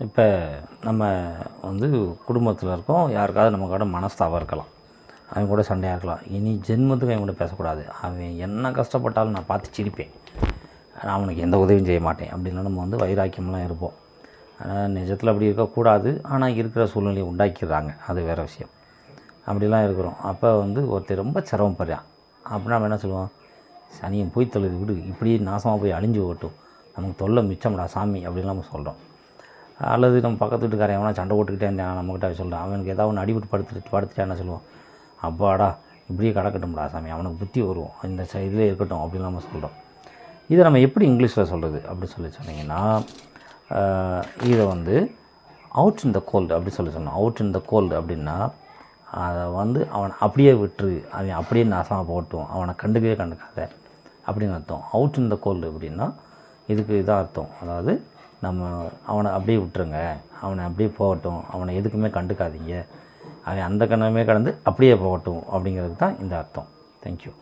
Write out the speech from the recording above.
இப்போ நம்ம குடும்பத்தில் இருக்கோம், யாருக்காவது நமக்கூட மனஸ்தாபம் இருக்கலாம், அவன் கூட சண்டையாக இருக்கலாம். இனி ஜென்மத்துக்கு அவன் கூட பேசக்கூடாது. அவன் என்ன கஷ்டப்பட்டாலும் நான் பார்த்து சிரிப்பேன், நான் அவனுக்கு எந்த உதவியும் செய்ய மாட்டேன் அப்படின்லாம் நம்ம வைராக்கியம்லாம் இருப்போம். ஆனால் நிஜத்தில் அப்படி இருக்கக்கூடாது. ஆனால் இருக்கிற சூழ்நிலையை உண்டாக்கிடுறாங்க, அது வேறு விஷயம். அப்படிலாம் இருக்கிறோம். அப்போ ஒருத்தர் ரொம்ப சிரமப்படுறான் அப்படின்னா நம்ம என்ன சொல்லுவோம், சனியன் போய் தொழுது விடு, இப்படியே நாசமாக போய் அழிஞ்சு ஓட்டும், நமக்கு தொல்லை மிச்சம்டா சாமி அப்படின்லாம் நம்ம சொல்கிறோம். அல்லது நம்ம பக்கத்து வீட்டுக்காரன் எவனா சண்டை போட்டுக்கிட்டே இருந்தான், நம்மக்கிட்ட சொல்கிறான், அவனுக்கு ஏதாவது ஒன்று அடிபட்டு படுத்துட்டா என்ன சொல்லுவோம், அப்பாடா இப்படியே கிடக்கட்டும்டா சாமி, அவனுக்கு புத்தி வரும், இந்த இதில் இருக்கட்டும் அப்படின்னு நம்ம சொல்கிறோம். இதை நம்ம எப்படி இங்கிலீஷில் சொல்கிறது அப்படி சொன்னீங்கன்னா, இதை அவுட் இன் த கோல்டு அப்படி சொன்னோம். அவுட் இன் த கோல்டு அப்படின்னா அதை அவனை அப்படியே விட்டுரு, அவன் அப்படியே நாசமாக போகட்டும், அவனை கண்டுக்காத அப்படின்னு அர்த்தம். அவுட் இன் த கோல்டு அப்படின்னா இதுக்கு இதான் அர்த்தம். அதாவது நம்ம அவனை அப்படியே விட்டுருங்க, அவனை அப்படியே போகட்டும், அவனை எதுக்குமே கண்டுக்காதீங்க, அவன் அந்த கண்ணமே கடந்து அப்படியே போகட்டும் அப்படிங்கிறது தான் இந்த அர்த்தம். தேங்க்யூ.